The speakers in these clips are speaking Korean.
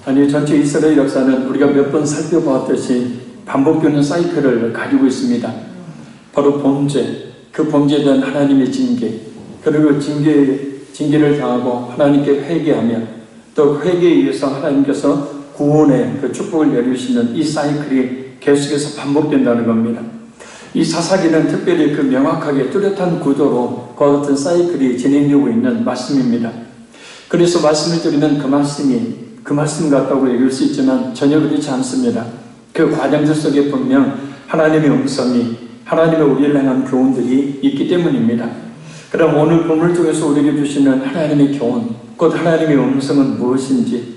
아니, 전체 이스라엘 역사는 우리가 몇 번 살펴보았듯이 반복되는 사이클을 가지고 있습니다. 바로 범죄, 그 범죄에 대한 하나님의 징계, 그리고 징계를 당하고 하나님께 회개하며 또 회개에 의해서 하나님께서 구원의 그 축복을 내리시는 이 사이클이 계속해서 반복된다는 겁니다. 이 사사기는 특별히 그 명확하게 뚜렷한 구조로 그와 같은 사이클이 진행되고 있는 말씀입니다. 그래서 말씀을 드리면 그 말씀이 그 말씀 같다고 얘기할 수 있지만 전혀 그렇지 않습니다. 그 과정들 속에 분명 하나님의 음성이, 하나님의 우리를 향한 교훈들이 있기 때문입니다. 그럼 오늘 본문을 통해서 우리에게 주시는 하나님의 교훈, 곧 하나님의 음성은 무엇인지,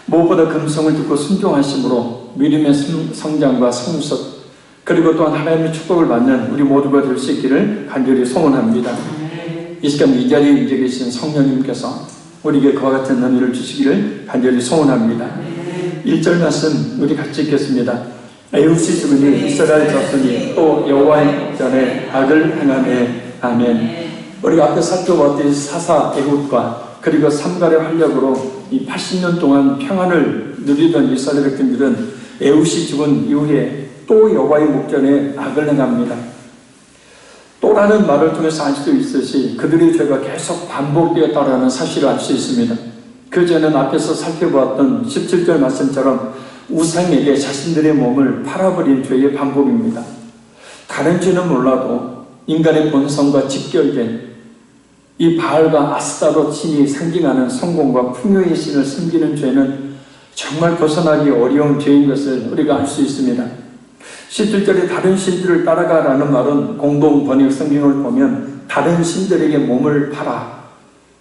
무엇보다 그 음성을 듣고 순종하심으로 믿음의 성장과 성숙, 그리고 또한 하나님의 축복을 받는 우리 모두가 될 수 있기를 간절히 소원합니다. 이 시간 이 자리에 앉아 계신 성령님께서 우리에게 그와 같은 은혜를 주시기를 간절히 소원합니다. 1절 말씀 우리 같이 읽겠습니다. 에우시 주군이 이스라엘 자손이 또 여호와의 전에 악을 행하네. 아멘. 우리가 앞에 살펴봤듯이 사사 에훗과 그리고 삼갈의 활력으로 이 80년 동안 평안을 누리던 이스라엘 백성들은 에훗이 죽은 이후에 또 여호와의 목전에 악을 행합니다. 또라는 말을 통해서 알 수 있듯이 그들의 죄가 계속 반복되었다는 사실을 알 수 있습니다. 그 죄는 앞에서 살펴보았던 17절 말씀처럼 우상에게 자신들의 몸을 팔아버린 죄의 반복입니다. 다른 죄는 몰라도 인간의 본성과 직결된 이 바알과 아스타롯 신이 상징하는 성공과 풍요의 신을 섬기는 죄는 정말 벗어나기 어려운 죄인 것을 우리가 알 수 있습니다. 17절에 다른 신들을 따라가라는 말은 공동 번역 성경을 보면 다른 신들에게 몸을 팔아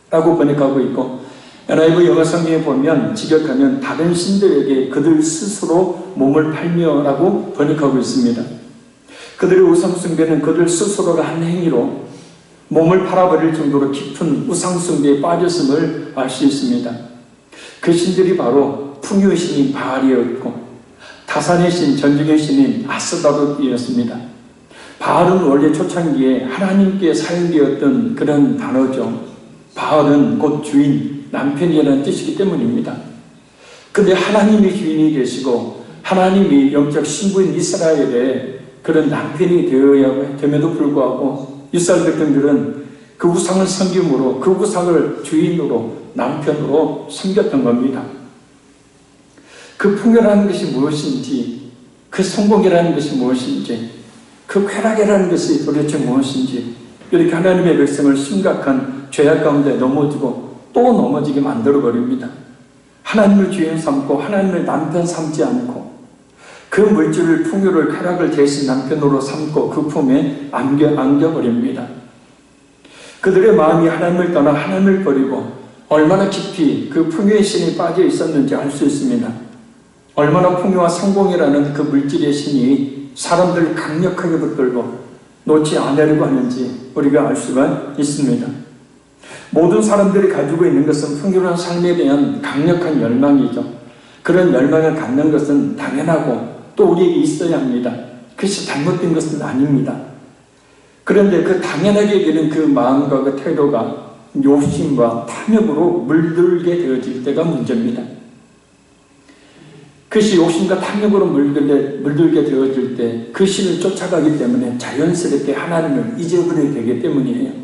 라고 번역하고 있고, NIV 영어 성경에 보면 직역하면 다른 신들에게 그들 스스로 몸을 팔며 라고 번역하고 있습니다. 그들의 우상숭배는 그들 스스로가 한 행위로 몸을 팔아버릴 정도로 깊은 우상숭배에 빠졌음을 알 수 있습니다. 그 신들이 바로 풍요의 신인 바알이었고 다산의 신, 전쟁의 신인 아스다롯이었습니다. 바알은 원래 초창기에 하나님께 사용되었던 그런 단어죠. 바알은 곧 주인, 남편이라는 뜻이기 때문입니다. 근데 하나님이 주인이 되시고 하나님이 영적 신부인 이스라엘의 그런 남편이 되어야 됨에도 불구하고 이스라엘 백성들은 그 우상을 섬김으로 그 우상을 주인으로 남편으로 섬겼던 겁니다. 그 풍요라는 것이 무엇인지, 그 성공이라는 것이 무엇인지, 그 쾌락이라는 것이 도대체 무엇인지, 이렇게 하나님의 백성을 심각한 죄악 가운데 넘어지고 또 넘어지게 만들어버립니다. 하나님을 주인 삼고 하나님을 남편 삼지 않고 그 물질을, 풍요를, 쾌락을 대신 남편으로 삼고 그 품에 안겨버립니다. 그들의 마음이 하나님을 떠나 하나님을 버리고 얼마나 깊이 그 풍요의 신이 빠져 있었는지 알 수 있습니다. 얼마나 풍요와 성공이라는 그 물질의 신이 사람들을 강력하게 붙들고 놓지 않으려고 하는지 우리가 알 수가 있습니다. 모든 사람들이 가지고 있는 것은 풍요로운 삶에 대한 강력한 열망이죠. 그런 열망을 갖는 것은 당연하고 또 우리에게 있어야 합니다. 그것이 잘못된 것은 아닙니다. 그런데 그 당연하게 여기는 그 마음과 그 태도가 욕심과 탐욕으로 물들게 되어질 때가 문제입니다. 그것이 욕심과 탐욕으로 물들게 되어질 때 그 신을 쫓아가기 때문에 자연스럽게 하나님을 잊어버리게 되기 때문이에요.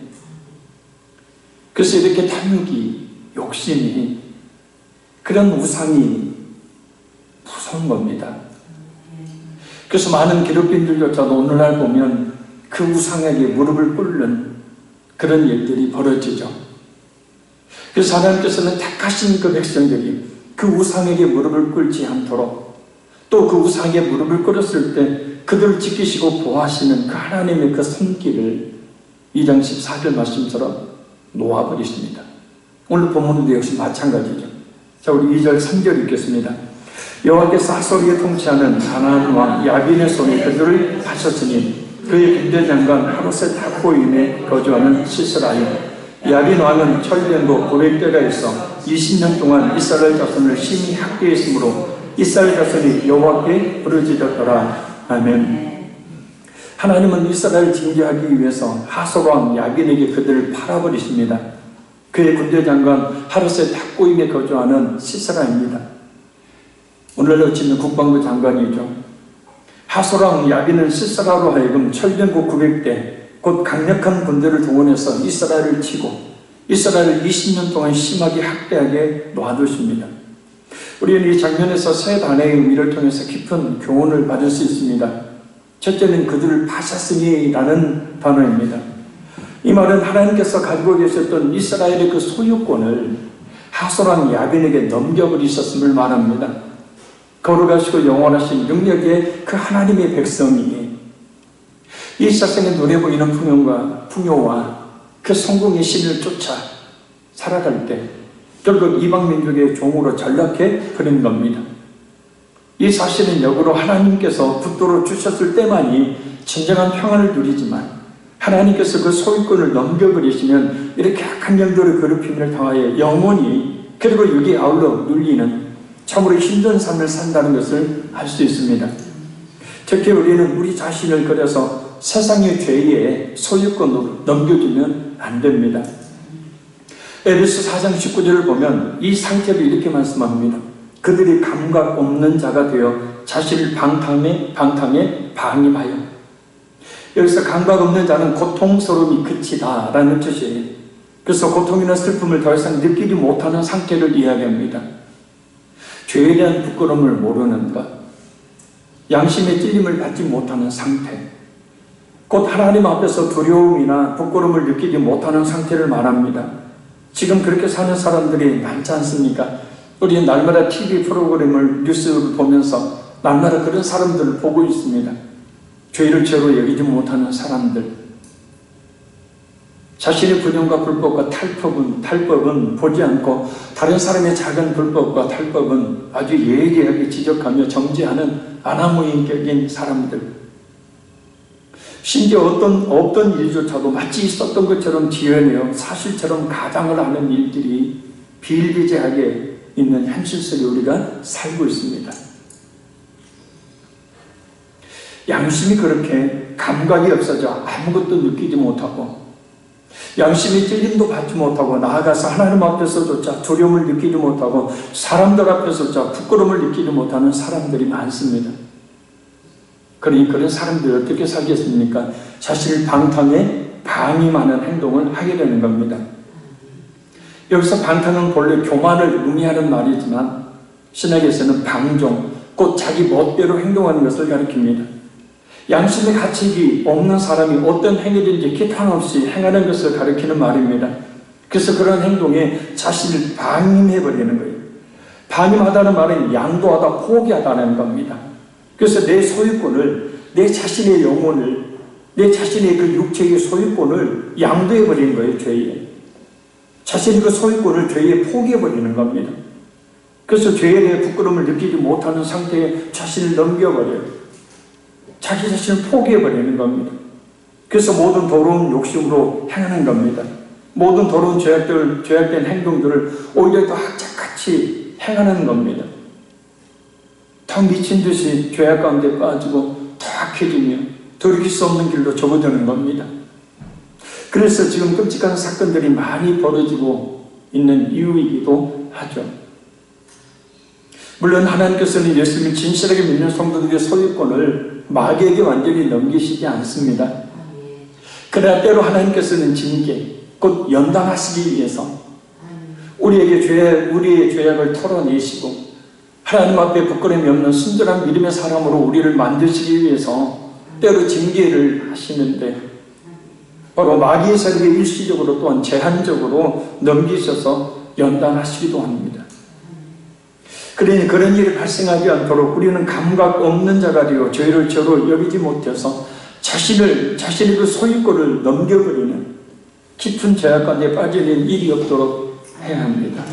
그래서 이렇게 탐욕이, 욕심이, 그런 우상이 무서운 겁니다. 그래서 많은 기독교인들조차도 오늘날 보면 그 우상에게 무릎을 꿇는 그런 일들이 벌어지죠. 그래서 하나님께서는 택하신 그 백성들이 그 우상에게 무릎을 꿇지 않도록, 또 그 우상에게 무릎을 꿇었을 때 그들을 지키시고 보호하시는 그 하나님의 그 손길을 2장 14절 말씀처럼 놓아버리십니다. 오늘 본문도 역시 마찬가지죠. 자, 우리 2절 3절 읽겠습니다. 여호와께서 하솔에게 통치하는 가나안 왕 야빈의 손에 그들을 하셨으니 그의 군대장관 하롯셋 하고임에 거주하는 시스라요. 야빈 왕은 철된 후 900대가 있어 20년 동안 이스라엘 자손을 심히 학대했으므로 이스라엘 자손이 여호와께 부르짖었더라. 아멘. 하나님은 이스라엘을 징계하기 위해서 하솔 왕 야빈에게 그들을 팔아버리십니다. 그의 군대장관 하롯셋 하고임에 거주하는 시스라입니다. 오늘날로 치면 국방부 장관이죠. 하소랑 야빈은 시스라로 하여금 철병국 900대 곧 강력한 군대를 동원해서 이스라엘을 치고 이스라엘을 20년 동안 심하게 학대하게 놔두십니다. 우리는 이 장면에서 세 단어의 의미를 통해서 깊은 교훈을 받을 수 있습니다. 첫째는 그들을 파셨으니라는 단어입니다. 이 말은 하나님께서 가지고 계셨던 이스라엘의 그 소유권을 하소랑 야빈에게 넘겨버리셨음을 말합니다. 거룩하시고 영원하신 능력의 그 하나님의 백성이 이 세상에 눈에 보이는 풍요와 그 성공의 신을 쫓아 살아갈 때 결국 이방민족의 종으로 전락해 버린 겁니다. 이 사실은 역으로 하나님께서 붙들어 주셨을 때만이 진정한 평안을 누리지만 하나님께서 그 소유권을 넘겨버리시면 이렇게 악한 영들의 괴롭힘을 당하여 영원히 그리고 여기 아울러 눌리는 참으로 힘든 삶을 산다는 것을 알 수 있습니다. 특히 우리는 우리 자신을 그래서 세상의 죄의 소유권으로 넘겨주면 안 됩니다. 에베소 4장 19절을 보면 이 상태를 이렇게 말씀합니다. 그들이 감각 없는 자가 되어 자신을 방탕에 방임하여. 여기서 감각 없는 자는 고통스러움이 그치다 라는 뜻이에요. 그래서 고통이나 슬픔을 더 이상 느끼지 못하는 상태를 이야기합니다. 죄에 대한 부끄러움을 모르는 것, 양심의 찔림을 받지 못하는 상태, 곧 하나님 앞에서 두려움이나 부끄러움을 느끼지 못하는 상태를 말합니다. 지금 그렇게 사는 사람들이 많지 않습니까? 우리 날마다 TV 프로그램을 뉴스를 보면서 날마다 그런 사람들을 보고 있습니다. 죄를 죄로 여기지 못하는 사람들, 자신의 부정과 불법과 탈법은 보지 않고 다른 사람의 작은 불법과 탈법은 아주 예리하게 지적하며 정죄하는 아나무인격인 사람들, 심지어 없던 일조차도 마치 있었던 것처럼 지어내어 사실처럼 가장을 하는 일들이 비일비재하게 있는 현실 속에 우리가 살고 있습니다. 양심이 그렇게 감각이 없어져 아무것도 느끼지 못하고 양심이 찔림도 받지 못하고 나아가서 하나님 앞에서조차 두려움을 느끼지 못하고 사람들 앞에서조차 부끄러움을 느끼지 못하는 사람들이 많습니다. 그러니 그런 사람들이 어떻게 살겠습니까? 자신을 방탕에 방임하는 행동을 하게 되는 겁니다. 여기서 방탕은 본래 교만을 의미하는 말이지만 신학에서는 방종, 곧 자기 멋대로 행동하는 것을 가리킵니다. 양심의 가책이 없는 사람이 어떤 행위든지 기탄 없이 행하는 것을 가리키는 말입니다. 그래서 그런 행동에 자신을 방임해버리는 거예요. 방임하다는 말은 양도하다, 포기하다는 겁니다. 그래서 내 소유권을, 내 자신의 영혼을, 내 자신의 그 육체의 소유권을 양도해버리는 거예요, 죄에. 자신의 그 소유권을 죄에 포기해버리는 겁니다. 그래서 죄에 대해 부끄러움을 느끼지 못하는 상태에 자신을 넘겨버려요. 자기 자신을 포기해버리는 겁니다. 그래서 모든 더러운 욕심으로 행하는 겁니다. 모든 더러운 죄악된 행동들을 오히려 더 악착같이 행하는 겁니다. 더 미친 듯이 죄악 가운데 빠지고 더 악해지며 돌이킬 수 없는 길로 접어드는 겁니다. 그래서 지금 끔찍한 사건들이 많이 벌어지고 있는 이유이기도 하죠. 물론 하나님께서는 예수님을 진실하게 믿는 성도들의 소유권을 마귀에게 완전히 넘기시지 않습니다. 그러나 때로 하나님께서는 징계, 곧 연단하시기 위해서 우리의 죄악을 털어내시고 하나님 앞에 부끄러움이 없는 순전한 믿음의 사람으로 우리를 만드시기 위해서 때로 징계를 하시는데 바로 마귀의 세력에 일시적으로 또한 제한적으로 넘기셔서 연단하시기도 합니다. 그러니 그런 일이 발생하지 않도록 우리는 감각 없는 자가 되어 죄를 죄로 여기지 못해서 자신의 그 소유권을 넘겨버리는 깊은 죄악 가운데 빠지는 일이 없도록 해야 합니다.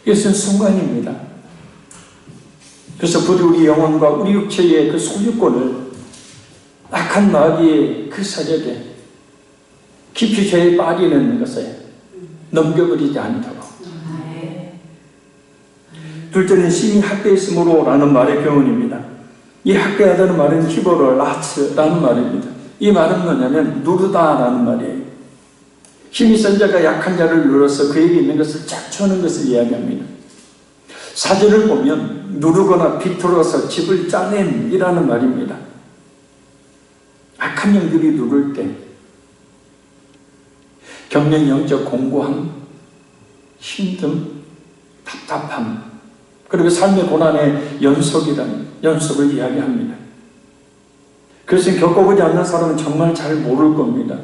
이것은 순간입니다. 그래서 부디 우리 영혼과 우리 육체의 그 소유권을 악한 마귀의 그 세력에 깊이 죄에 빠지는 것에 넘겨버리지 않도록. 둘째는 심히 학대했으므로 라는 말의 교훈입니다. 이 학대하다는 말은 히브리어 라츠라는 말입니다. 이 말은 뭐냐면 누르다라는 말이에요. 힘이 센 자가 약한 자를 눌러서 그에게 있는 것을 쫙 쳐는 것을 이야기합니다. 사전을 보면 누르거나 비틀어서 집을 짜냄이라는 말입니다. 악한 영들이 누를 때 겪는 영적 공고함, 힘듦, 답답함, 그리고 삶의 고난의 연속을 이야기합니다. 그것을 겪어보지 않는 사람은 정말 잘 모를 겁니다.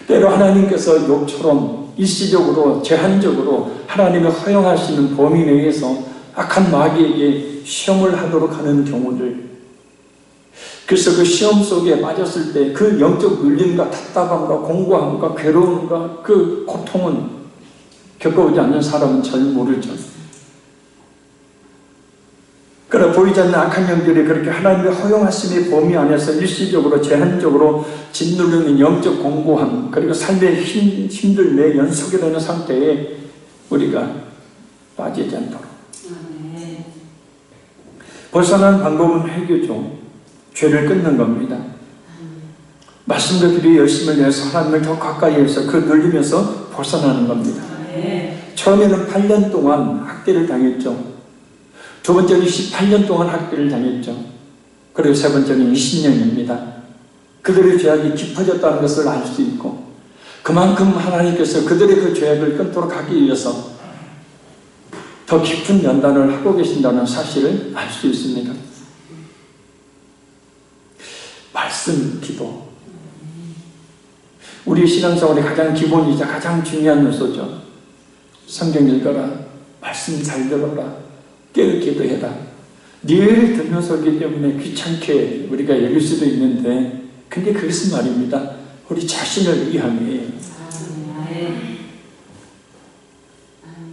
때로 하나님께서 욥처럼 일시적으로 제한적으로 하나님의 허용하시는 범위 내에서 악한 마귀에게 시험을 하도록 하는 경우들, 그래서 그 시험 속에 빠졌을 때 그 영적 눌림과 답답함과 공고함과 괴로움과 그 고통은 겪어보지 않는 사람은 잘 모르죠. 그러나 보이지 않는 악한 영들이 그렇게 하나님의 허용하심의 범위 안에서 일시적으로 제한적으로 짓누르는 영적 공고함, 그리고 삶의 힘들매 연속이 되는 상태에 우리가 빠지지 않도록 벗어난 방법은 회개죠. 죄를 끊는 겁니다. 말씀과 기도의 열심을 내서 하나님을 더 가까이 해서 그 눌리면서 벗어나는 겁니다. 처음에는 8년 동안 학대를 당했죠. 두 번째는 18년 동안 학대를 당했죠. 그리고 세 번째는 20년입니다. 그들의 죄악이 깊어졌다는 것을 알 수 있고, 그만큼 하나님께서 그들의 그 죄악을 끊도록 하기 위해서 더 깊은 연단을 하고 계신다는 사실을 알 수 있습니다. 말씀, 기도. 우리 신앙생활의 가장 기본이자 가장 중요한 요소죠. 성경 읽어라, 말씀 잘 들어라, 깨어 기도해라. 늘 들면서 오기 때문에 귀찮게 우리가 여길 수도 있는데, 근데 그것은 말입니다, 우리 자신을 위함이에요.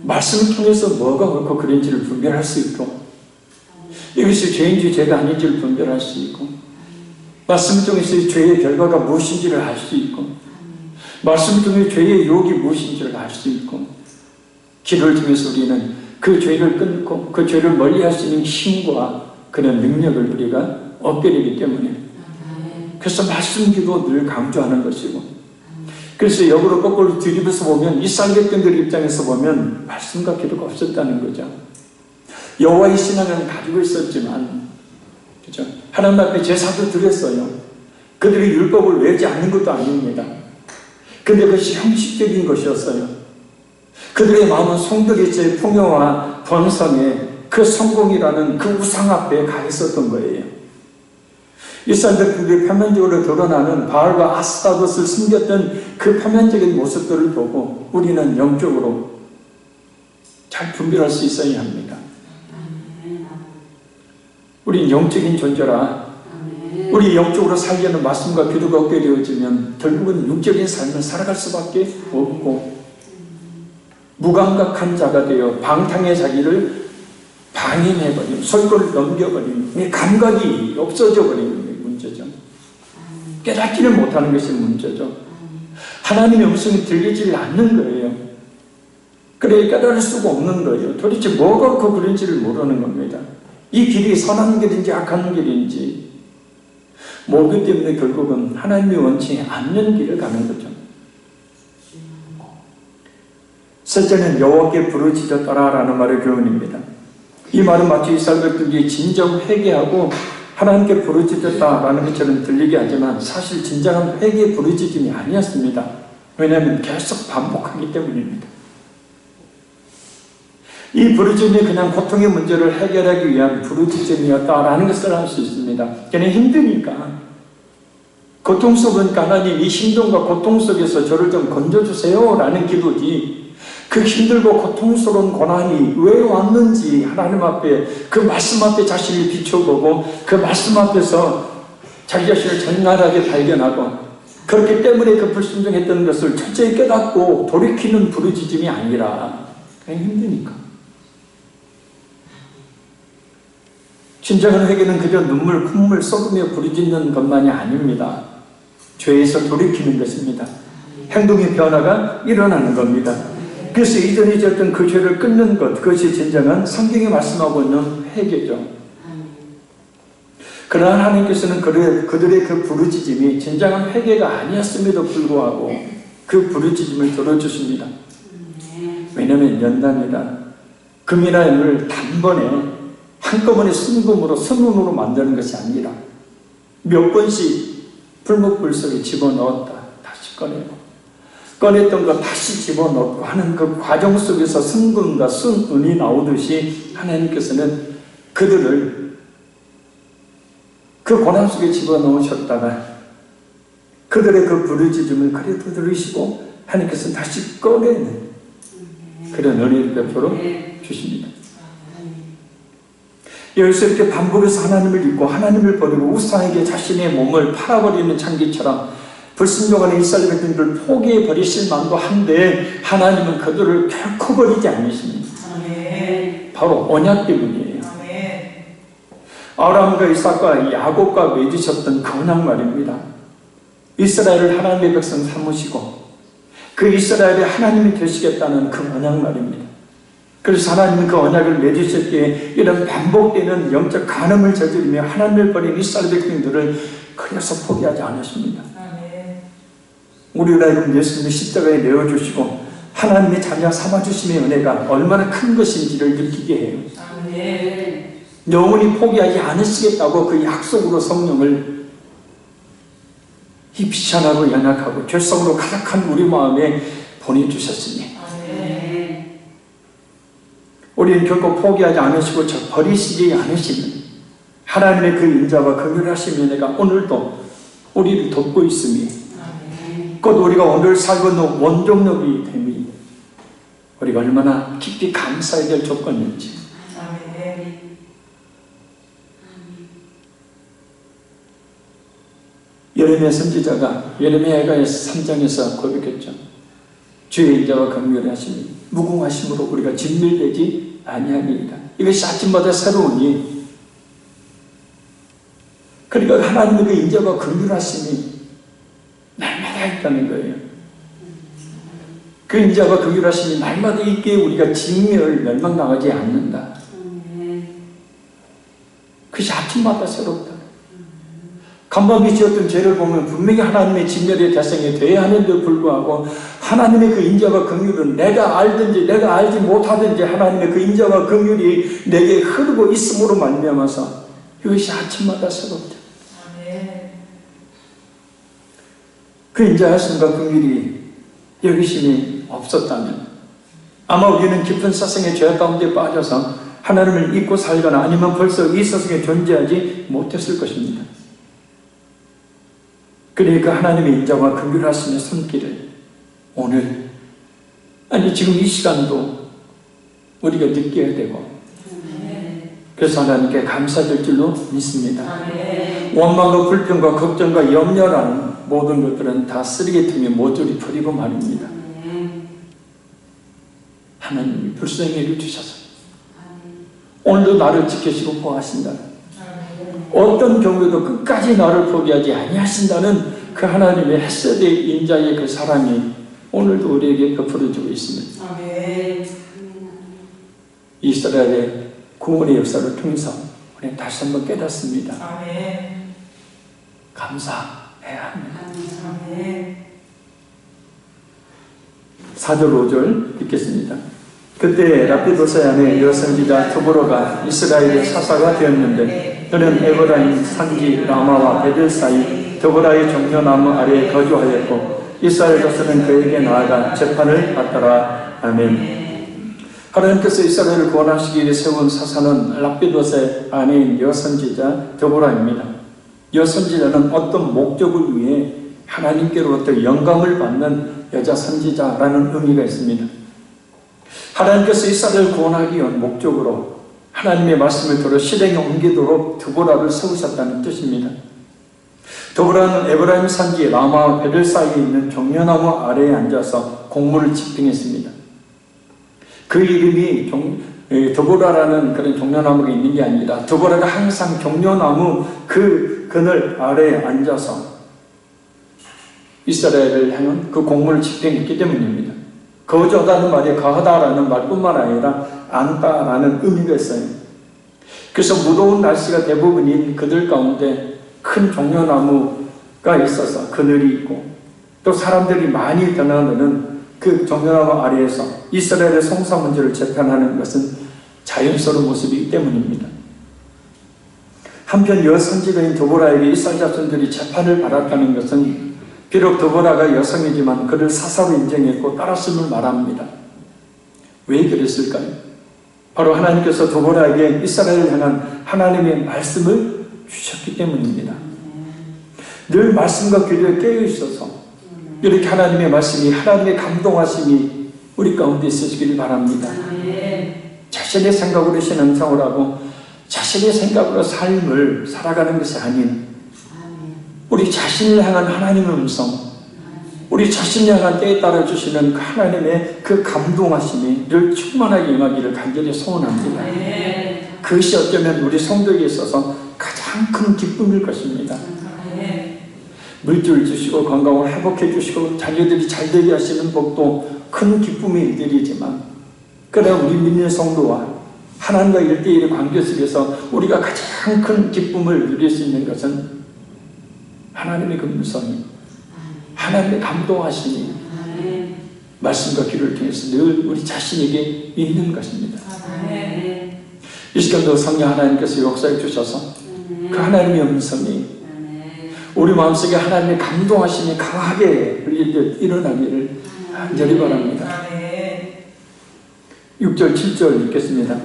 말씀을 통해서 뭐가 옳고 그른지를 분별할 수 있고, 이것이 죄인지 죄가 아닌지를 분별할 수 있고, 말씀 통해서 죄의 결과가 무엇인지를 알 수 있고, 말씀 통해 죄의 유혹이 무엇인지를 알 수 있고, 기도를 통해서 우리는 그 죄를 끊고 그 죄를 멀리할 수 있는 힘과 그런 능력을 우리가 얻게 되기 때문에, 그래서 말씀 기도 늘 강조하는 것이고, 그래서 역으로 거꾸로 뒤집어서 보면 이 쌍벽견들 입장에서 보면 말씀과 기도가 없었다는 거죠. 여호와의 신앙은 가지고 있었지만, 그렇죠? 하나님 앞에 제사도 드렸어요. 그들이 율법을 외지 않는 것도 아닙니다. 근데 그것이 형식적인 것이었어요. 그들의 마음은 송두리째 풍요와 번성에 그 성공이라는 그 우상 앞에 가 있었던 거예요. 이 사람들이 표면적으로 드러나는 바알과 아스타롯을 숨겼던 그 표면적인 모습들을 보고 우리는 영적으로 잘 분별할 수 있어야 합니다. 우리 영적인 존재라, 우리 영적으로 살려는 말씀과 기도가 없게 되어지면 결국은 육적인 삶을 살아갈 수밖에 없고, 무감각한 자가 되어 방탕의 자기를 방임해버리는, 솔골을 넘겨버리는, 감각이 없어져 버리는 게 문제죠. 깨닫지를 못하는 것이 문제죠. 하나님의 음성이 들리지 않는 거예요. 그래 깨달을 수가 없는 거예요. 도대체 뭐가 옳고 그른지를 모르는 겁니다. 이 길이 선한 길인지 악한 길인지 모르기 때문에 결국은 하나님이 원치 않는 길을 가는 거죠. 셋째는 여호와께 부르짖었더라 라는 말의 교훈입니다. 이 말은 마치 이스라엘들이 진정 회개하고 하나님께 부르짖었다라는 것처럼 들리게 하지만 사실 진정한 회개의 부르짖음이 아니었습니다. 왜냐하면 계속 반복하기 때문입니다. 이 부르짖음이 그냥 고통의 문제를 해결하기 위한 부르짖음이었다라는 것을 알 수 있습니다. 걔는 힘드니까, 고통 속은 하나님 이 힘듦과 고통 속에서 저를 좀 건져주세요 라는 기도지, 그 힘들고 고통스러운 고난이 왜 왔는지 하나님 앞에, 그 말씀 앞에 자신을 비춰보고 그 말씀 앞에서 자기 자신을 적나라하게 발견하고, 그렇기 때문에 그 불순종했던 것을 철저히 깨닫고 돌이키는 부르짖음이 아니라 그냥 힘드니까. 진정한 회개는 그저 눈물, 콧물 쏟으며 부르짖는 것만이 아닙니다. 죄에서 돌이키는 것입니다. 행동의 변화가 일어나는 겁니다. 그래서 이전에 지었던 그 죄를 끊는 것, 그것이 진정한 성경이 말씀하고 있는 회개죠. 그러나 하나님께서는 그들의 그 부르짖음이 진정한 회개가 아니었음에도 불구하고 그 부르짖음을 들어주십니다. 왜냐하면 연단이라 금이나 은을 단번에 한꺼번에 순금으로 순운으로 만드는 것이 아니라 몇 번씩 불목불 속에 집어넣었다 다시 꺼내고 꺼냈던 거 다시 집어넣고 하는 그 과정 속에서 순금과 순은이 나오듯이 하나님께서는 그들을 그 고난 속에 집어넣으셨다가 그들의 그 부르짖음을 그래도 들으시고 하나님께서 다시 꺼내는 그런 은혜를 베풀어 주십니다. 여기서 이렇게 반복해서 하나님을 잊고 하나님을 버리고 우상에게 자신의 몸을 팔아버리는 창기처럼 불순종하는 이스라엘 백성들을 포기해 버리실 만도 한데 하나님은 그들을 결코 버리지 않으십니다. 바로 언약 때문이에요. 아브라함과 이삭과 야곱과 맺으셨던 그 언약 말입니다. 이스라엘을 하나님의 백성 삼으시고 그 이스라엘이 하나님이 되시겠다는 그 언약 말입니다. 그래서 하나님은 그 언약을 맺으실 때 이런 반복되는 영적 간음을 저지르며 하나님을 버린 이스라엘 백성들을 그래서 포기하지 않으십니다. 우리가 이런 예수님의 십자가에 내어주시고 하나님의 자녀 삼아주심의 은혜가 얼마나 큰 것인지를 느끼게 해요. 영원히 포기하지 않으시겠다고 그 약속으로 성령을 이 비천하고 연약하고 죄성으로 가득한 우리 마음에 보내주셨으니 우리는 결코 포기하지 않으시고 버리시지 않으시는 하나님의 그 인자와 긍휼하신 은혜가 오늘도 우리를 돕고 있으니 곧 우리가 오늘 살고 있는 원동력이 됨이 우리가 얼마나 깊이 감사해야 될 조건인지. 예레미야 선지자가 예레미야가 3장에서 고백했죠. 주의 인자와 긍휼히 하심이 무궁하심으로 우리가 진멸되지 아니하니이다. 이것이 아침마다 새로우니 그러니까 하나님의 그 인자와 긍휼하심이 날마다 있다는 거예요. 그 인자와 긍휼하심이 날마다 있기에 우리가 멸망당하지 않는다. 그것이 아침마다 새롭다. 간밤이 지었던 죄를 보면 분명히 하나님의 진멸의 대상이 되어야 하는데도 불구하고 하나님의 그 인자와 긍휼은 내가 알든지 내가 알지 못하든지 하나님의 그 인자와 긍휼이 내게 흐르고 있음으로 말미암아서 이것이 아침마다 새롭다. 그 인자하심과 긍휼이 여기심이 없었다면 아마 우리는 깊은 사성의 죄 가운데 빠져서 하나님을 잊고 살거나 아니면 벌써 이 세상에 존재하지 못했을 것입니다. 그러니까 하나님의 인자와 긍휼하심의 손길을 오늘 아니 지금 이 시간도 우리가 느껴야 되고 그래서 하나님께 감사될 줄로 믿습니다. 원망과 불평과 걱정과 염려라는 모든 것들은 다 쓰레기통에 모조리 버리고 말입니다. 하나님이 불쌍히를 주셔서 오늘도 나를 지키시고 보호하신다. 어떤 경우에도 끝까지 나를 포기하지 아니하신다는 그 하나님의 헤세드의 인자의 그 사랑이 오늘도 우리에게 베풀어지고 있습니다. 이스라엘의 구원의 역사를 통해서 우리는 다시 한번 깨닫습니다. 감사해야 합니다. 4절 5절 읽겠습니다. 그때 라피도세 안에 여선지자 드보라가 이스라엘의 사사가 되었는데 그는 에브라임 산지 라마와 베델 사이 드보라의 종려나무 아래에 거주하였고 이스라엘 자손은 그에게 나아가 재판을 받더라. 아멘. 하나님께서 이스라엘을 구원하시기 위해 세운 사사는 라피도세 아내인 여선지자 드보라입니다. 여선지자는 어떤 목적을 위해 하나님께로부터 영감을 받는 여자 선지자라는 의미가 있습니다. 하나님께서 이스라엘을 구원하기 위한 목적으로 하나님의 말씀을 들어 실행에 옮기도록 드보라를 세우셨다는 뜻입니다. 드보라는 에브라임 산지 라마와 베델 사이에 있는 종려나무 아래에 앉아서 공무를 집행했습니다. 그 이름이 드보라라는 그런 종려나무가 있는 게 아니라 드보라가 항상 종려나무 그 그늘 아래에 앉아서 이스라엘을 향한 그 공무를 집행했기 때문입니다. 거저다는 말이 거하다라는 말뿐만 아니라 앉다라는 의미가 있어요. 그래서 무더운 날씨가 대부분인 그들 가운데 큰 종려나무가 있어서 그늘이 있고 또 사람들이 많이 드나드는 그 종려나무 아래에서 이스라엘의 성사 문제를 재판하는 것은 자연스러운 모습이기 때문입니다. 한편 여선지배인 드보라에게 이스라엘 자손들이 재판을 받았다는 것은 비록 드보라가 여성이지만 그를 사사로 인정했고 따랐음을 말합니다. 왜 그랬을까요? 바로 하나님께서 드보라에게 이스라엘을 향한 하나님의 말씀을 주셨기 때문입니다. 늘 말씀과 기도에 깨어 있어서 이렇게 하나님의 말씀이, 하나님의 감동하심이 우리 가운데 있으시길 바랍니다. 자신의 생각으로 신앙생활을 하고 자신의 생각으로 삶을 살아가는 것이 아닌 우리 자신을 향한 하나님의 음성, 우리 자신을 향한 때에 따라 주시는 하나님의 그 감동하심이 늘 충만하게 임하기를 간절히 소원합니다. 그것이 어쩌면 우리 성도에게 있어서 가장 큰 기쁨일 것입니다. 물질을 주시고 건강을 회복해 주시고 자녀들이 잘되게 하시는 복도 큰 기쁨의 일들이지만, 그러나 우리 믿는 성도와 하나님과 1대1의 관계 속에서 우리가 가장 큰 기쁨을 누릴 수 있는 것은 하나님의 금성이, 하나님의 감동하심이 말씀과 기도를 통해서 늘 우리 자신에게 있는 것입니다. 이 시간도 성령 하나님께서 역사해 주셔서 그 하나님의 음성이 우리 마음속에 하나님의 감동하심이 강하게 울리듯 일어나기를 간절히 바랍니다. 6절 7절 읽겠습니다.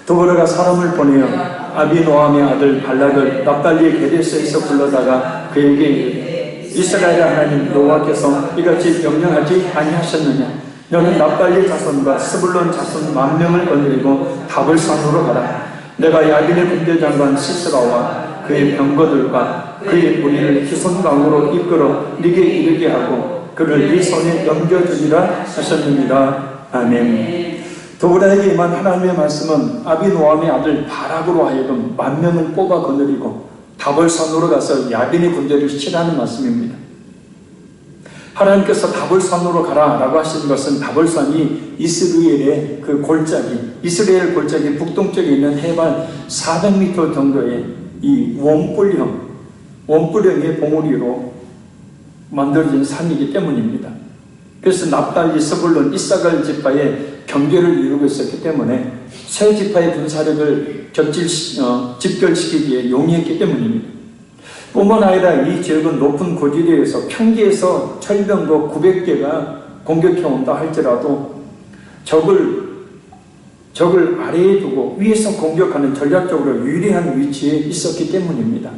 드보라가 사람을 보내어 아비노함의 아들 발락을 납달리의 게데스에서 불러다가 그에게 이르되 이스라엘의 하나님 여호와께서 이같이 명령하지 아니하셨느냐? 너는 납달리 자손과 스불론 자손 10,000명을 거느리고 다볼산으로 가라. 내가 야긴의 군대장관 시스라와 그의 병거들과 그의 무리를 기손강으로 이끌어 네게 이르게 하고 그를 네 손에 넘겨주리라 하셨느니라. 아멘. 드보라에게 임한 하나님의 말씀은 아비노함의 아들 바락으로 하여금 10,000명을 뽑아 거느리고 다볼산으로 가서 야빈의 군대를 치라는 말씀입니다. 하나님께서 다볼산으로 가라 라고 하신 것은, 다볼산이 이스라엘의 그 골짜기, 이스라엘 골짜기 북동쪽에 있는 해발 400m 정도의 이 원뿔형의 봉우리로 만들어진 산이기 때문입니다. 그래서 납달리, 스불론, 이사갈 지파의 경계를 이루고 있었기 때문에 세 지파의 군사력을 집결시키기에 용이했기 때문입니다. 뿐만 아니라 이 지역은 높은 고지대에서 평지에서 철병거 900개가 공격해온다 할지라도 적을 아래에 두고 위에서 공격하는 전략적으로 유리한 위치에 있었기 때문입니다.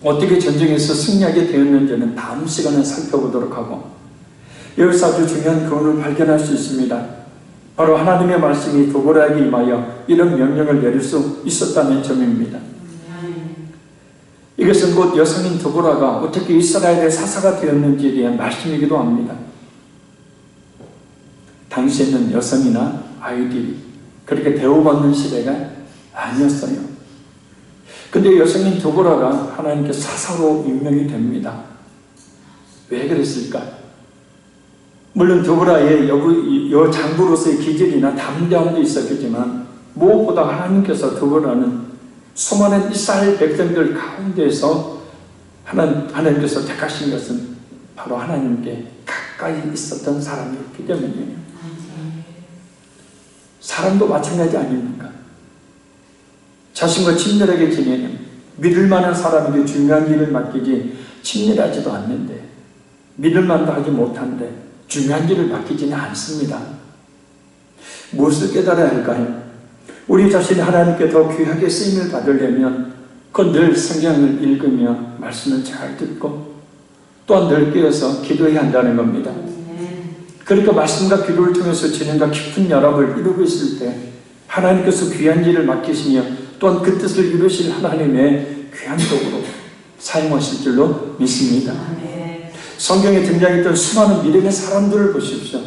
어떻게 전쟁에서 승리하게 되었는지는 다음 시간에 살펴보도록 하고, 여기서 아주 중요한 교훈을 발견할 수 있습니다. 바로 하나님의 말씀이 드보라에게 임하여 이런 명령을 내릴 수 있었다는 점입니다. 이것은 곧 여성인 드보라가 어떻게 이스라엘의 사사가 되었는지에 대한 말씀이기도 합니다. 당시에는 여성이나 아이들이 그렇게 대우받는 시대가 아니었어요. 근데 여성인 드보라가 하나님께 사사로 임명이 됩니다. 왜 그랬을까? 물론 드보라의 여장부로서의 기질이나 담대함도 있었겠지만, 무엇보다 하나님께서 드보라는 수많은 이스라엘 백성들 가운데서 하나님께서 택하신 것은 바로 하나님께 가까이 있었던 사람이었기 때문이에요. 사람도 마찬가지 아닙니까? 자신과 친밀하게 지내는, 믿을 만한 사람에게 중요한 일을 맡기지 친밀하지도 않는데, 믿을 만도 하지 못한데 중요한 일을 맡기지는 않습니다. 무엇을 깨달아야 할까요? 우리 자신이 하나님께 더 귀하게 쓰임을 받으려면 그건 늘 성경을 읽으며 말씀을 잘 듣고 또한 늘 깨어서 기도해야 한다는 겁니다. 그러니까 말씀과 기도를 통해서 진행과 깊은 연합을 이루고 있을 때 하나님께서 귀한 일을 맡기시며 또한 그 뜻을 이루실 하나님의 귀한 도구로 사용하실 줄로 믿습니다. 성경에 등장했던 수많은 믿음의 사람들을 보십시오.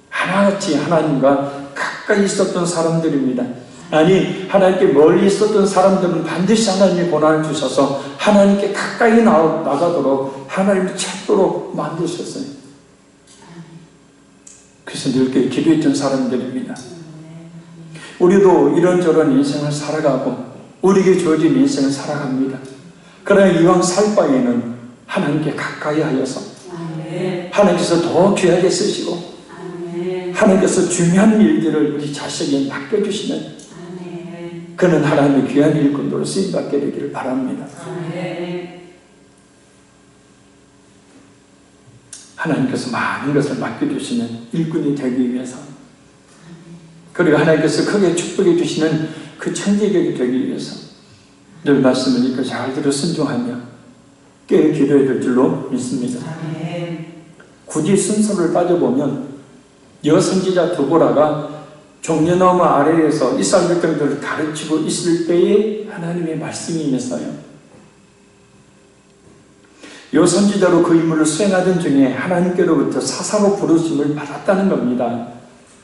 하나같이 하나님과 가까이 있었던 사람들입니다. 아니, 하나님께 멀리 있었던 사람들은 반드시 하나님의 고난을 주셔서 하나님께 가까이 나가도록 하나님을 찾도록 만드셨어요. 그래서 늘 기도했던 사람들입니다. 우리도 이런저런 인생을 살아가고 우리에게 주어진 인생을 살아갑니다. 그러나 이왕 살 바에는 하나님께 가까이 하여서 하나님께서 더 귀하게 쓰시고 하나님께서 중요한 일들을 우리 자식에게 맡겨주시는 그는 하나님의 귀한 일꾼으로 쓰임받게 되기를 바랍니다. 하나님께서 많은 것을 맡겨주시는 일꾼이 되기 위해서, 그리고 하나님께서 크게 축복해 주시는 그 천지객이 되기 위해서 늘 말씀을 읽고 잘 들어 순종하며 깨어 기도해야 될 줄로 믿습니다. 굳이 순서를 따져보면 여선지자 드보라가 종려나무 아래에서 이스라엘 백성들을 가르치고 있을 때에 하나님의 말씀이 임했어요. 여선지자로 그 임무를 수행하던 중에 하나님께로부터 사사로 부르심을 받았다는 겁니다.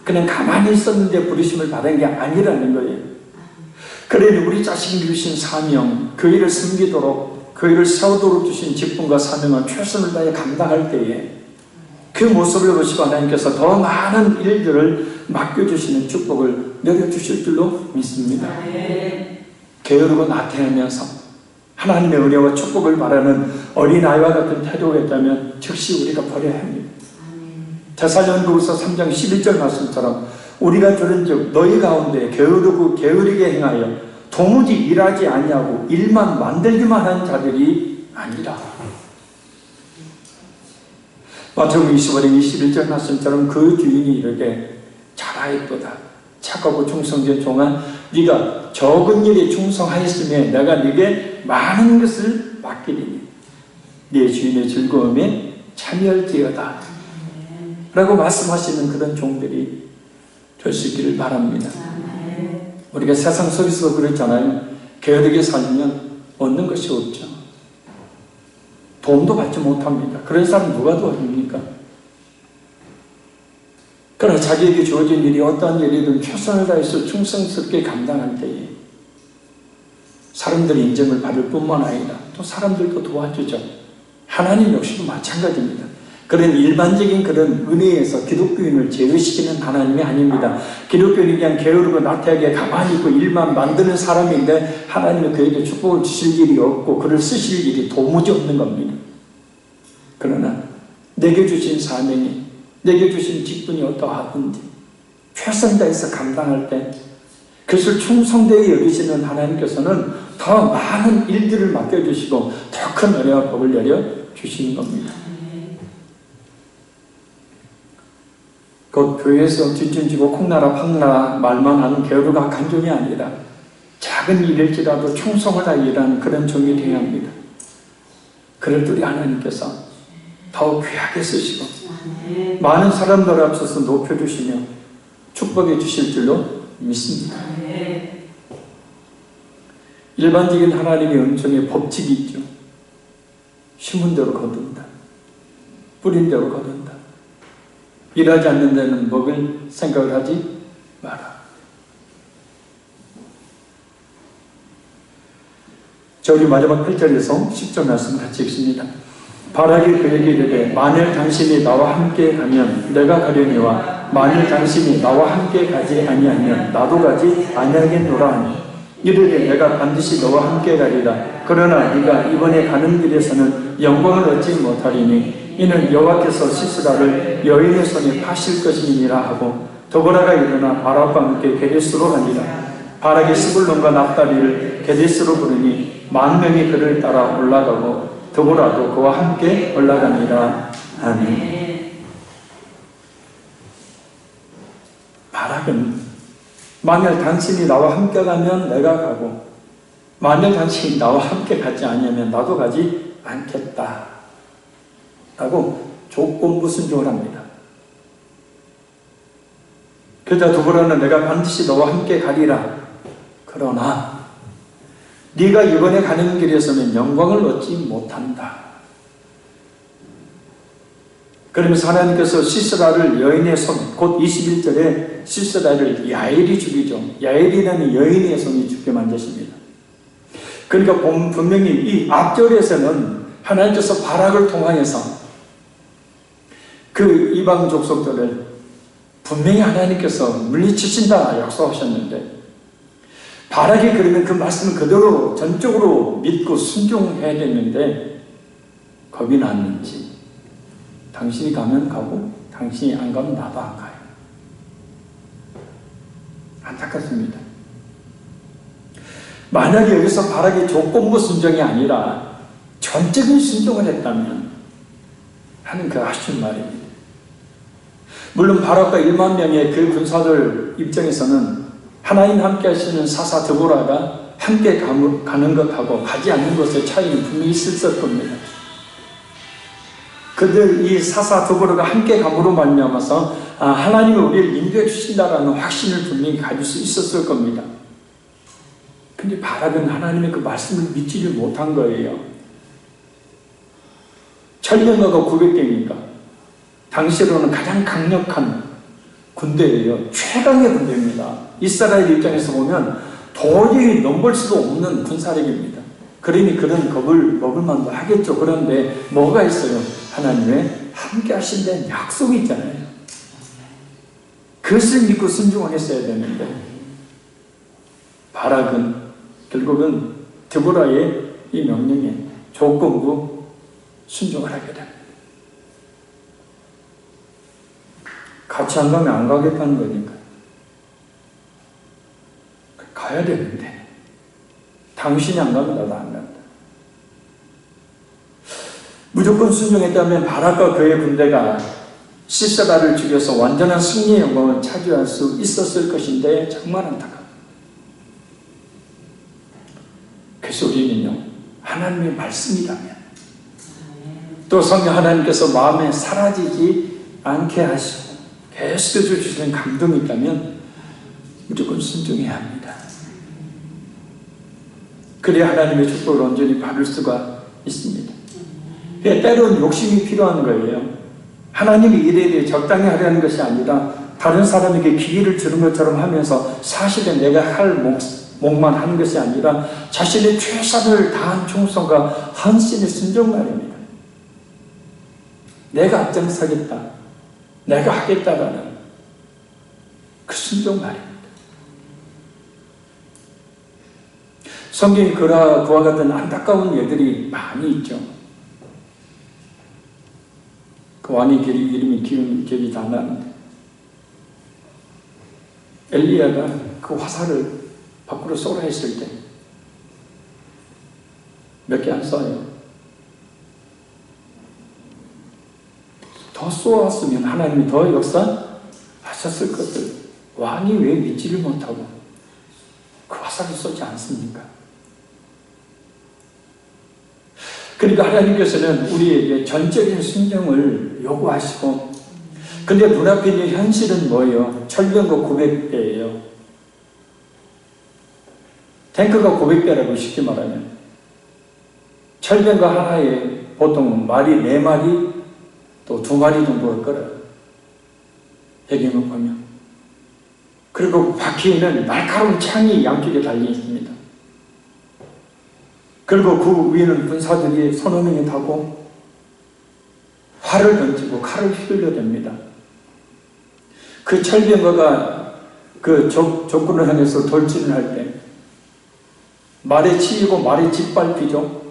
그냥 가만히 있었는데 부르심을 받은 게 아니라는 거예요. 그러니 우리 자신이 주신 사명, 그 일을 섬기도록, 그 일을 세우도록 주신 직분과 사명을 최선을 다해 감당할 때에 그 모습을 보시고 하나님께서 더 많은 일들을 맡겨주시는 축복을 내려주실 줄로 믿습니다. 게으르고 나태하면서 하나님의 은혜와 축복을 바라는 어린아이와 같은 태도가 있다면 즉시 우리가 버려야 합니다. 데살로니가후서 3장 11절 말씀처럼 우리가 들은즉 너희 가운데 게으르고 게으르게 행하여 도무지 일하지 아니하고 일만 만들기만 하는 자들이 아니라. 마태복음 25장 21절 말씀처럼 그 주인이 이르되 잘하였도다 착하고 충성된 종아, 네가 적은 일에 충성하였으면 내가 네게 많은 것을 맡기리니 네 주인의 즐거움에 참여할지어다 라고 말씀하시는 그런 종들이 될 수 있기를 바랍니다. 우리가 세상 속에서 그랬잖아요. 게으르게 살면 얻는 것이 없죠. 도움도 받지 못합니다. 그런 사람 누가 도와줍니까? 그러나 자기에게 주어진 일이 어떠한 일이든 최선을 다해서 충성스럽게 감당할 때에 사람들의 인정을 받을 뿐만 아니라 또 사람들도 도와주죠. 하나님 역시도 마찬가지입니다. 그런 일반적인 그런 은혜에서 기독교인을 제외시키는 하나님이 아닙니다. 기독교인이 그냥 게으르고 나태하게 가만히 있고 일만 만드는 사람인데 하나님은 그에게 축복을 주실 일이 없고 그를 쓰실 일이 도무지 없는 겁니다. 그러나 내게 주신 사명이, 내게 주신 직분이 어떠하든지 최선 다해서 감당할 때 그것을 충성되게 여기시는 하나님께서는 더 많은 일들을 맡겨주시고 더 큰 은혜와 복을 내려주시는 겁니다. 곧 교회에서 뒷짐지고 콩나라 팡나라 말만 하는 게으르가 간종이 아니라 작은 일일지라도 충성을 다해 일하는 그런 종이 되어야 합니다. 그럴 때 우리 하나님께서 더욱 귀하게 쓰시고 많은 사람들 앞서서 높여주시며 축복해 주실 줄로 믿습니다. 일반적인 하나님의 은총의 법칙이 있죠. 심은 대로 거둔다. 뿌린 대로 거둔다. 일하지 않는 데는 먹을 생각을 하지 마라. 자, 우리 마지막 8절에서 10절 말씀 같이 읽습니다. 바락이 그에게 이르되 만일 당신이 나와 함께 가면 내가 가려니와 만일 당신이 나와 함께 가지 아니하면 나도 가지 아니하겠노라 하니 이르되 내가 반드시 너와 함께 가리라. 그러나 네가 이번에 가는 길에서는 영광을 얻지 못하리니 이는 여호와께서 시스라를 여인의 손에 파실 것임이니라 하고 드보라가 일어나 바락과 함께 게데스로 가니라. 바락이 스불론과 납달리를 게데스로 부르니 10,000명이 그를 따라 올라가고 드보라도 그와 함께 올라가니라. 아멘. 바락은 만일 당신이 나와 함께 가면 내가 가고 만일 당신이 나와 함께 가지 않으면 나도 가지 않겠다 라고 조건부순종을 합니다. 그러자 드보라는 내가 반드시 너와 함께 가리라. 그러나 네가 이번에 가는 길에서는 영광을 얻지 못한다. 그러면서 하나님께서 시스라를 여인의 손, 곧 21절에 시스라를 야엘이 죽이죠. 야엘이라는 여인의 손이 죽게 만드십니다. 그러니까 분명히 이 앞절에서는 하나님께서 바락을 통하여서 그 이방 족속들을 분명히 하나님께서 물리치신다 약속하셨는데 바락이 그러면 그 말씀을 그대로 전적으로 믿고 순종해야 되는데 겁이 났는지 당신이 가면 가고 당신이 안 가면 나도 안 가요. 안타깝습니다. 만약에 여기서 바락이 조건부 순종이 아니라 전적인 순종을 했다면 하는 그 아쉬운 말입니다. 물론 바락과 1만 명의 그 군사들 입장에서는 하나님 함께 하시는 사사 드보라가 함께 가는 것하고 가지 않는 것의 차이는 분명히 있을 겁니다. 그들 이 사사 드보라가 함께 감으로 말미암아서 하나님이 우리를 인도해 주신다라는 확신을 분명히 가질 수 있었을 겁니다. 근데 바락은 하나님의 그 말씀을 믿지를 못한 거예요. 천명가가 900개니까 당시로는 가장 강력한 군대예요. 최강의 군대입니다. 이스라엘 입장에서 보면 도저히 넘볼 수도 없는 군사력입니다. 그러니 그런 겁을 먹을 만도 하겠죠. 그런데 뭐가 있어요? 하나님의 함께 하신다는 약속이 있잖아요. 그것을 믿고 순종을 했어야 되는데 바락은 결국은 드보라의 이 명령에 조건부 순종을 하게 됩니다. 같이 안 가면 안 가겠다는 거니까. 가야 되는데 당신이 안 가면 나도 안 간다. 무조건 순종했다면 바락과 그의 군대가 시세라를 죽여서 완전한 승리의 영광을 차지할 수 있었을 것인데 정말 안타깝다. 그래서 우리는요, 하나님의 말씀이라면 또 성령 하나님께서 마음에 사라지지 않게 하시고 계속해서 주시는 감동이 있다면 무조건 순종해야 합니다. 그래야 하나님의 축복을 온전히 받을 수가 있습니다. 때로는 욕심이 필요한 거예요. 하나님이 일에 대해 적당히 하려는 것이 아니라 다른 사람에게 기회를 주는 것처럼 하면서 사실은 내가 할 몫만 하는 것이 아니라 자신의 최선을 다한 충성과 헌신의 순종 말입니다. 내가 앞장서겠다, 내가 하겠다라는 그 순종 말입니다. 성경에 그와 같은 안타까운 예들이 많이 있죠. 그 왕의 이름이 기억이 다 나는데 엘리야가 그 화살을 밖으로 쏘라 했을 때 몇 개 안 쏴요. 더 쏘았으면 하나님이 더 역사하셨을 것을 왕이 왜 믿지를 못하고 그 화살을 쏘지 않습니까? 그러니까 하나님께서는 우리에게 전적인 순종을 요구하시고, 근데 눈앞에 있는 현실은 뭐예요? 철병거 900대예요. 탱크가 900대라고 쉽게 말하면 철병거 하나에 보통 말이 4마리 또 2마리 정도를 끌어요. 배경을 보면. 그리고 바퀴에는 날카로운 창이 양쪽에 달려 있습니다. 그리고 그 위에는 군사들이 서너 명이 타고 활을 던지고 칼을 휘둘러댑니다. 그 철병거가 그 적군을 향해서 돌진을 할 때 말에 치이고 말에 짓밟히죠.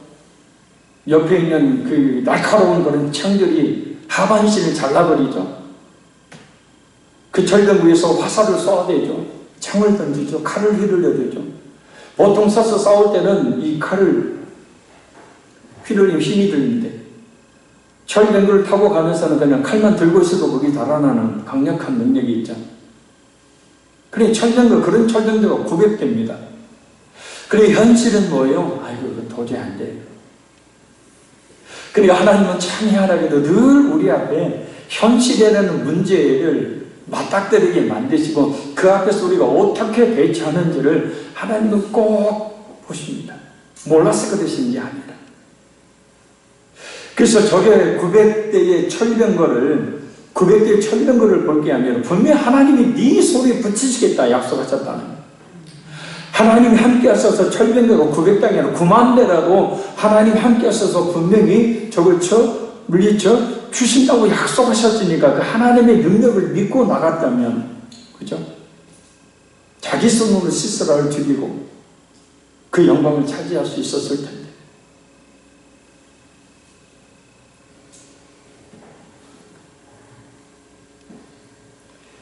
옆에 있는 그 날카로운 그런 창들이 하반신을 잘라버리죠. 그 철병 위에서 화살을 쏘아대죠. 창을 던지죠. 칼을 휘둘러대죠. 보통 서서 싸울 때는 이 칼을 휘둘리면 힘이 드는데 철병거를 타고 가면서는 그냥 칼만 들고 있어도 거기 달아나는 강력한 능력이 있죠. 그래 철병거, 그런 철병거가 900대입니다. 그래 현실은 뭐예요? 아이고 이거 도저히 안 돼요. 그러니까 하나님은 참 희한하게도 늘 우리 앞에 현실이라는 문제를 맞닥뜨리게 만드시고 그 앞에서 우리가 어떻게 대처하는지를 하나님은 꼭 보십니다. 몰라서 그러시는 게 아니라. 그래서 저게 900대의 철병거를 900대의 철병거를 볼 게 아니라 분명히 하나님이 네 소리에 붙이시겠다 약속하셨다는 거예요. 하나님이 함께 하셔서 철병거가 900대가 아니라 9만 대라도 하나님 함께 하셔서 분명히 저걸 물리쳐 주신다고 약속하셨으니까 그 하나님의 능력을 믿고 나갔다면, 그죠? 자기 손으로 시스라를 죽이고 그 영광을 차지할 수 있었을 텐데.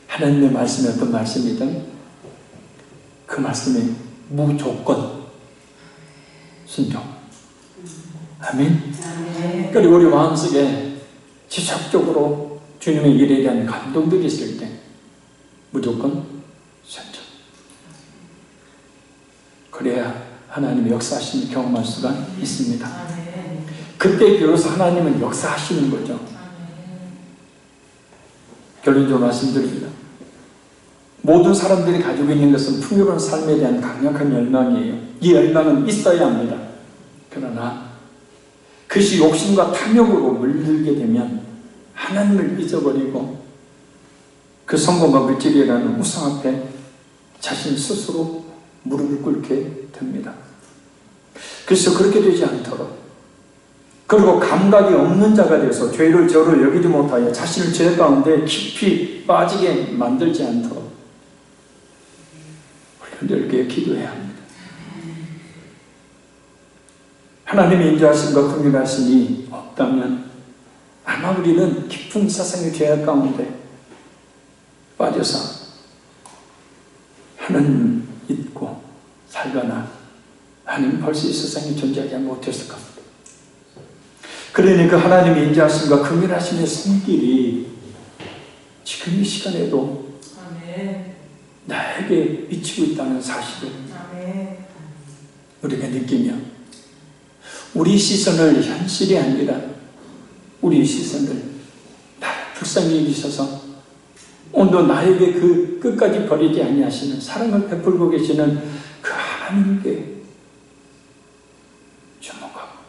하나님의 말씀이 어떤 말씀이든 그 말씀이 무조건 순종. 아멘. 그리고 우리 마음속에 지속적으로 주님의 일에 대한 감동들이 있을 때 무조건 순종. 그래야 하나님의 역사하심을 경험할 수가 있습니다. 그때 비로소 하나님은 역사하시는 거죠. 결론적으로 말씀드립니다. 모든 사람들이 가지고 있는 것은 풍요로운 삶에 대한 강력한 열망이에요. 이 열망은 있어야 합니다. 그러나 그것이 욕심과 탐욕으로 물들게 되면 하나님을 잊어버리고 그 성공과 물질이라는 우상 앞에 자신 스스로 무릎을 꿇게 됩니다. 그래서 그렇게 되지 않도록, 그리고 감각이 없는 자가 되어서 죄를 저로 여기지 못하여 자신을 죄 가운데 깊이 빠지게 만들지 않도록 우리는 늘 기도해야 합니다. 하나님의 인도하심과 긍휼하심이 없다면 아마 우리는 깊은 세상의 죄악 가운데 빠져서 하나님 잊고 살거나 하나님 벌써 이 세상에 존재하지 못했을 겁니다. 그러니 그 하나님의 인자하심과 긍휼하심의 손길이 지금 이 시간에도 나에게 비치고 있다는 사실을 우리가 느끼며 우리 시선을 현실이 아니라 우리 시선을 나를 불쌍히 여기셔서 오늘도 나에게 그 끝까지 버리지 아니하시는 사랑을 베풀고 계시는 그 하나님께 주목하고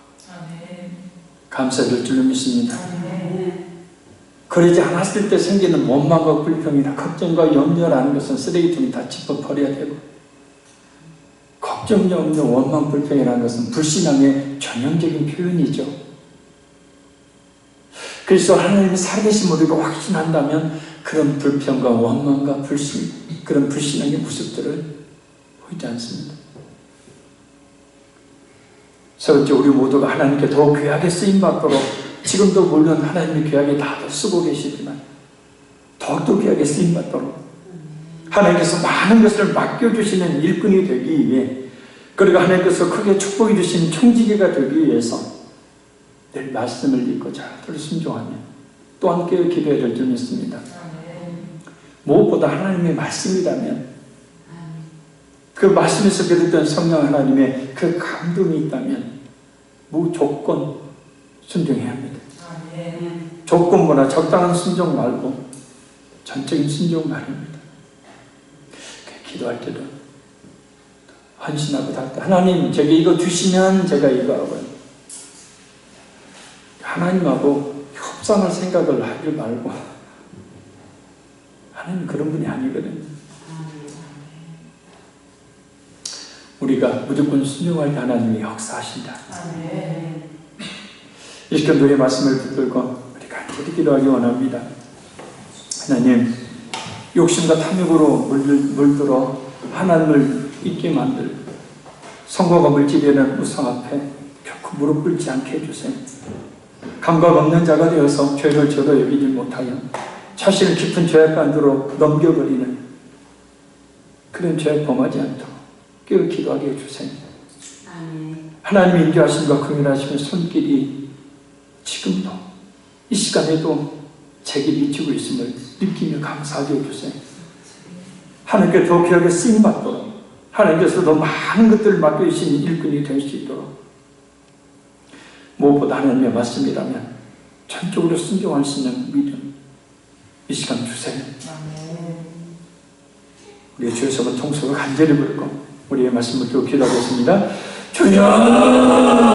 감사드릴 줄로 믿습니다. 그러지 않았을 때 생기는 원망과 불평이나 걱정과 염려라는 것은 쓰레기통에 다 짚어버려야 되고, 걱정, 염려, 원망, 불평이라는 것은 불신앙의 전형적인 표현이죠. 그래서 하나님의 살아계심을 우리가 확신한다면 그런 불평과 원망과 불신, 그런 불신앙의 모습들을 보이지 않습니다. 세 번째, 우리 모두가 하나님께 더 귀하게 쓰임받도록, 지금도 물론 하나님의 귀하게 다 쓰고 계시지만 더욱더 귀하게 쓰임받도록 하나님께서 많은 것을 맡겨주시는 일꾼이 되기 위해, 그리고 하나님께서 크게 축복해 주신 총지기가 되기 위해서 늘 말씀을 읽고 잘 순종하며 또 함께 기도해야 될 점이 있습니다. 무엇보다 하나님의 말씀이라면, 그 말씀에서 비롯된 성령 하나님의 그 감동이 있다면 무조건 순종해야 합니다. 조건보다 적당한 순종 말고 전적인 순종 말입니다. 기도할 때도 헌신하고 달 때 하나님 제게 이거 주시면 제가 이거 하고요. 하나님하고 협상할 생각을 하지 말고, 하나님 그런 분이 아니거든요. 우리가 무조건 순종할 때 하나님이 역사하신다. 이 시간 너의 말씀을 붙들고 우리 간절히 기도하기 원합니다. 하나님, 욕심과 탐욕으로 물들어 하나님을 잊게 만들고 성공과 물질이라는 우상 앞에 결코 무릎 꿇지 않게 해주세요. 감각 없는 자가 되어서 죄를 저도 여기지 못하여 자신을 깊은 죄악 가운데로 넘겨버리는 그런 죄를 범하지 않도록 깨어 기도하게 해주세요. 하나님의 인도하심과 긍휼하심의 손길이 지금도 이 시간에도 제게 미치고 있음을 느끼며 감사하게 해주세요. 하나님께 더 귀하게 쓰임받도록, 하나님께서 더 많은 것들을 맡겨주신 일꾼이 될 수 있도록, 무엇보다 하나님의 말씀이라면 전적으로 순종할 수 있는 믿음 이 시간 주세요. 우리의 주의 성은 통속을 간절히 부르고 우리의 말씀을 또 기도하겠습니다. 주여!